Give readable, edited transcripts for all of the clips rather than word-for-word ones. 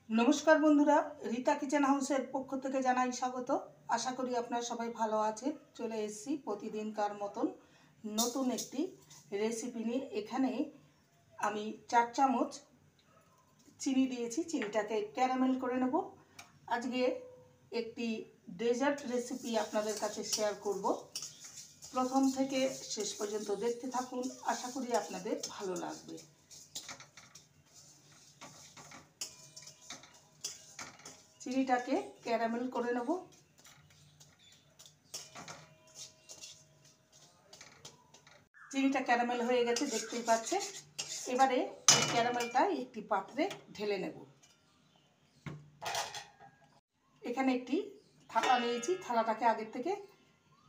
नमस्कार बंधुरा रीता किचेन हाउसের পক্ষ থেকে জানাই স্বাগত। আশা করি আপনারা সবাই ভালো আছেন। চলে এসেছি প্রতিদিনকার মতন নতুন একটি রেসিপি নিয়ে। এখানে আমি 4 চামচ চিনি দিয়েছি, চিনিটাকে ক্যারামেল করে নেব। আজকে একটি ডেজার্ট রেসিপি আপনাদের কাছে শেয়ার করব। প্রথম থেকে শেষ পর্যন্ত দেখতে থাকুন, আশা করি আপনাদের ভালো লাগবে। চিনিটাকে ক্যারামেল করে নেব। চিনিটা ক্যারামেল হয়ে গেছে, দেখতেই পাচ্ছেন। এবারে এই ক্যারামেলটা একটি পাত্রে ঢেলে নেব। এখানে একটি থালা নিয়েছি, থালাটাকে আগে থেকে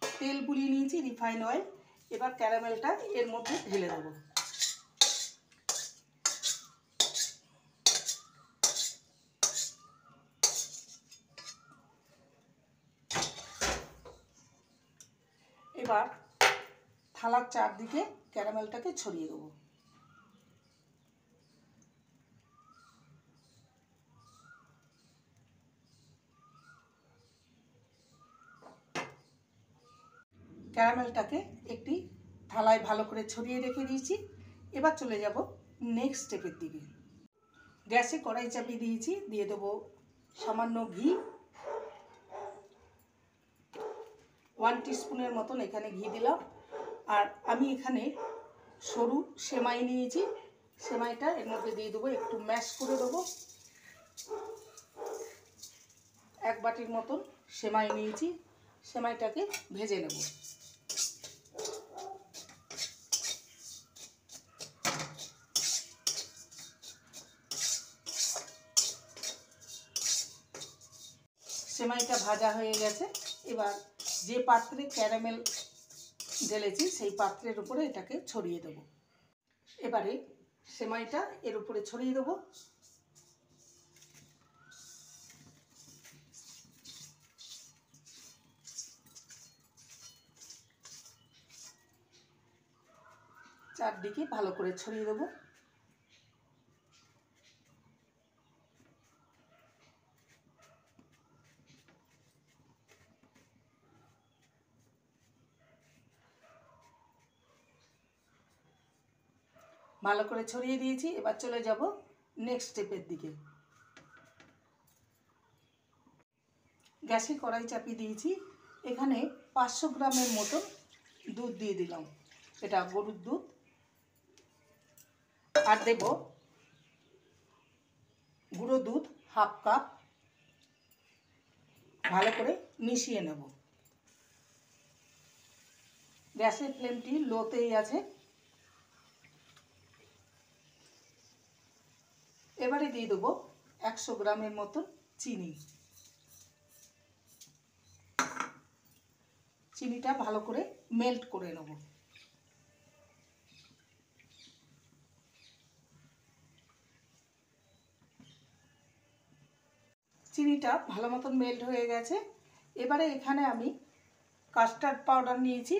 তেল বুলিয়ে নিয়েছি, রিফাইন অয়েল। এবার ক্যারামেলটা এর মধ্যে ঢেলে দেব। এবার থালার চারদিকে ক্যারামেলটাকে ছড়িয়ে দেবো। ক্যারামেলটাকে একটি থালায় ভালো করে ছড়িয়ে রেখে দিয়েছি। এবার চলে যাব নেক্সট স্টেপের দিকে। গ্যাসে কড়াই চাপিয়ে দিয়েছি, দিয়ে দেবো সামান্য ঘি। 1 টিস্পুনের মতন এখানে ঘি দিলাম। আর আমি এখানে সরু সেমাই নিয়েছি, সেমাইটা এর মধ্যে দিয়ে দেবো, একটু ম্যাশ করে দেবো। 1 বাটির মতন সেমাই নিয়েছি, সেমাইটাকে ভেজে নেব। সেমাইটা ভাজা হয়ে গেছে। এবার যে পাত্রে ক্যারামেল ঢেলেছি সেই পাত্রের উপরে এটাকে ছড়িয়ে দেব। এবারে সেমাইটা এর উপরে ছড়িয়ে দেব। চারদিকে ভালো করে ছড়িয়ে দেব। ভালো করে ছড়িয়ে দিয়েছি। এবার চলে যাব নেক্সট স্টেপের দিকে। গ্যাসে কড়াই চাপিয়ে দিয়েছি, এখানে 500 গ্রামের মতন দুধ দিয়ে দিলাম, এটা গরুর দুধ। আর দেব গুঁড়ো দুধ 1/2 কাপ। ভালো করে মিশিয়ে নেব। গ্যাসের ফ্লেমটি লোতেই আছে। এবারে দিয়ে দেবো 100 গ্রামের মতন চিনি। চিনিটা ভালো করে মেল্ট করে নেব। চিনিটা ভালো মতন মেল্ট হয়ে গেছে। এবারে এখানে আমি কাস্টার্ড পাউডার নিয়েছি,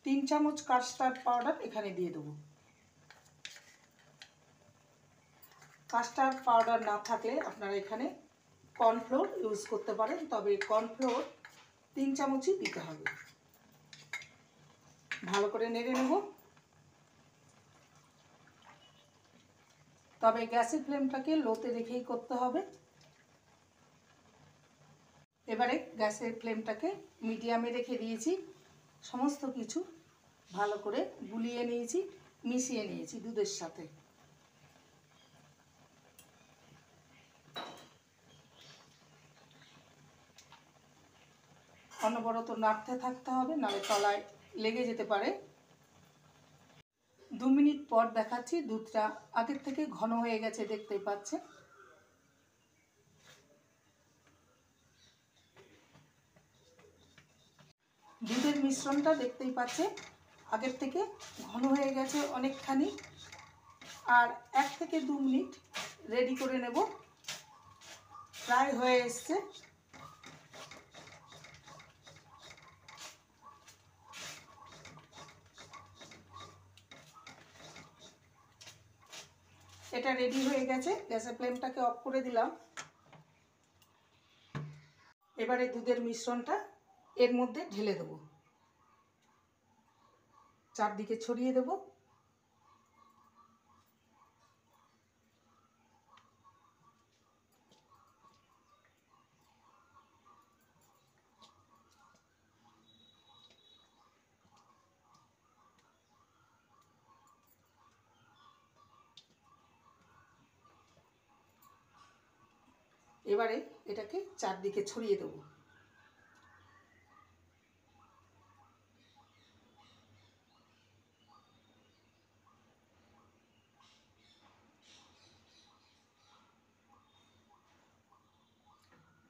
3 চামচ কাস্টার্ড পাউডার এখানে দিয়ে দেবো। কাস্টার্ড পাউডার না থাকলে আপনারা এখানে কর্নফ্লোর ইউজ করতে পারেন, তবে কর্নফ্লোর 3 চামচই দিতে হবে। ভালো করে নেড়ে নেব। তবে গ্যাসের ফ্লেমটাকে লোতে রেখেই করতে হবে। এবারে গ্যাসের ফ্লেমটাকে মিডিয়ামে রেখে দিয়েছি। সমস্ত কিছু ভালো করে গুলিয়ে নিয়েছি, মিশিয়ে নিয়েছি দুধের সাথে। অনবরত নাড়তে থাকতে হবে, নাহলে তলায় লেগে যেতে পারে। 2 মিনিট পর দেখাচ্ছি, দুধটা আগের থেকে ঘন হয়ে গেছে, দেখতেই পাচ্ছেন। দুধের মিশ্রণটা দেখতেই পাচ্ছেন আগের থেকে ঘন হয়ে গেছে অনেকখানি। আর 1 থেকে 2 মিনিট রেডি করে নেব। প্রায় হয়ে এসছে। এটা রেডি হয়ে গেছে, গ্যাসের ফ্লেমটাকে অফ করে দিলাম। এবারে দুধের মিশ্রণটা এর মধ্যে ঢেলে দেবো, চারদিকে ছড়িয়ে দেবো। এবারে এটাকে চারদিকে ছড়িয়ে দেবো।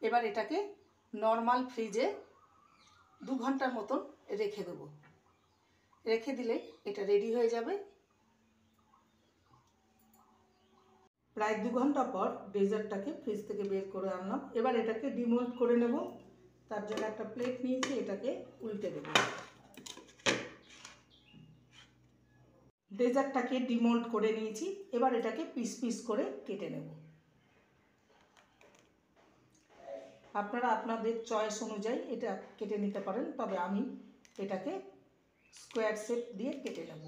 এবার এটাকে নর্মাল ফ্রিজে 2 ঘন্টার মতন রেখে দেবো। রেখে দিলে এটা রেডি হয়ে যাবে। প্রায় 2 ঘন্টা পর ডেজার্টটাকে ফ্রিজ থেকে বের করে আনলাম। এবার এটাকে ডিমোল্ড করে নেব। তার জন্য একটা প্লেট নিয়েছি, এটাকে উল্টে দেব। ডেজার্টটাকে ডিমোল্ড করে নিয়েছি। এবার এটাকে পিস পিস করে কেটে নেব। আপনারা আপনাদের চয়েস অনুযায়ী এটা কেটে নিতে পারেন, তবে আমি এটাকে স্কোয়ার শেপ দিয়ে কেটে নেব।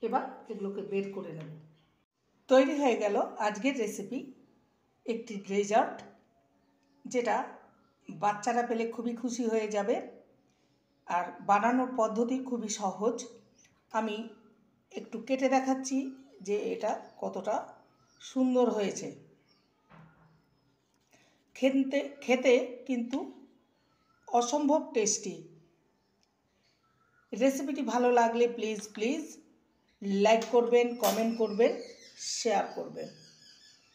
এবার এগুলোকে বের করে নেব। তৈরি হয়ে গেল আজকের রেসিপি, একটি ডেজার্ট, যেটা বাচ্চারা পেলে খুবই খুশি হয়ে যাবে। আর বানানোর পদ্ধতি খুবই সহজ। আমি একটু কেটে দেখাচ্ছি যে এটা কতটা সুন্দর হয়েছে। খেতে কিন্তু অসম্ভব টেস্টি। রেসিপিটি ভালো লাগলে প্লিজ লাইক করবেন, কমেন্ট করবেন, শেয়ার করবেন।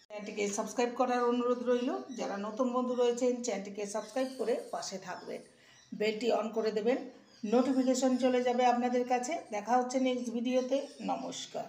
চ্যানেলটিকে সাবস্ক্রাইব করার অনুরোধ রইল। যারা নতুন বন্ধু রয়েছেন চ্যানেলটিকে সাবস্ক্রাইব করে পাশে থাকবেন, বেলটি অন করে দেবেন, নোটিফিকেশন চলে যাবে আপনাদের কাছে। দেখা হচ্ছে নেক্সট ভিডিওতে। নমস্কার।